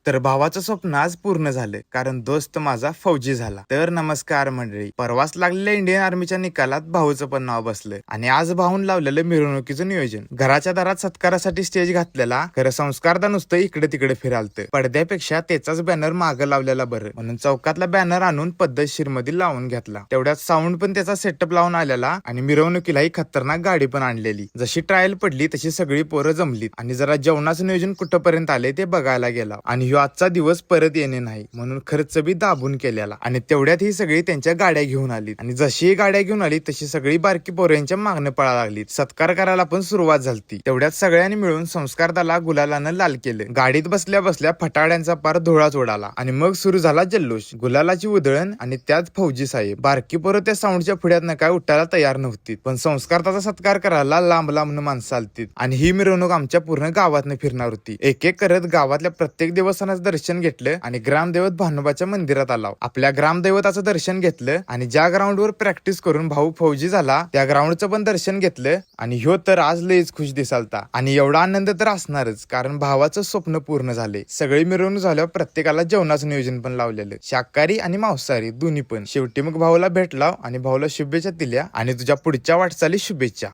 तर भावाचं स्वप्न आज पूर्ण झालं, कारण दोस्त माझा फौजी झाला. तर नमस्कार मंडळी, परवाच लागलेल्या इंडियन आर्मीच्या निकालात भाऊचं पण नाव बसलं आणि आज भाऊन लावलेलं मिरवणुकीचं नियोजन. घराच्या दारात सत्कारासाठी स्टेज घातलेला, खरं संस्कारदा नुसतं इकडे तिकडे फिरालतं. पडद्यापेक्षा त्याचाच बॅनर मागं लावलेला बरं, म्हणून चौकातला बॅनर आणून पद्धतशीर मध्ये लावून घेतला. तेवढ्यात साऊंड पण त्याचा सेटअप लावून आलेला आणि मिरवणुकीलाही खतरनाक गाडी पण आणलेली. जशी ट्रायल पडली तशी सगळी पोरं जमलीत आणि जरा जेवणाचं नियोजन कुठपर्यंत आले ते बघायला गेला. आणि ह्यो आजचा दिवस परत येणे नाही म्हणून खर्च बी दाबून केलेला. आणि तेवढ्यात ही सगळी त्यांच्या गाड्या घेऊन आली आणि जशी गाड्या घेऊन आली तशी सगळी बारकी पोरांच्या मागणं पळा लागली. सत्कार करायला पण सुरुवात झाली. तेवढ्यात सगळ्यांनी मिळून संस्कारदाला गुलालानं लाल केलं. गाडीत बसल्या बसल्या फटाड्यांचा पार धुळाच उडाला आणि मग सुरू झाला जल्लोष, गुलालाची उधळण आणि त्यात फौजी साहेब. बारकी पोरं त्या साऊंडच्या पुढ्यात काय उठायला तयार नव्हती, पण संस्कारदाचा सत्कार करायला लांब लांब माणसं आलती आणि ही मिरवणूक आमच्या पूर्ण गावातनं फिरणार होती. एक एक करत गावातल्या प्रत्येक देवस्थानाचं दर्शन घेतलं आणि ग्रामदैवत भानुबाच्या मंदिरात आला. आपल्या ग्रामदैवताचं दर्शन घेतलं आणि ज्या ग्राउंडवर प्रॅक्टिस करून भाऊ फौजी झाला त्या ग्राउंडचं पण दर्शन घेतलं. आणि ह्यो तर आज लयच खुश दिसालता आणि एवढा आनंद तर असणारच, कारण भावाचं स्वप्न पूर्ण झाले. सगळी मिरवणूक झाल्यावर प्रत्येकाला जेवणाचं नियोजन पण लावलेलं, शाकाहारी आणि मांसाहारी दोन्ही पण. शेवटी मग भाऊला भेटला आणि भाऊला शुभेच्छा दिल्या आणि तुझ्या पुढच्या वाटचाली शुभेच्छा.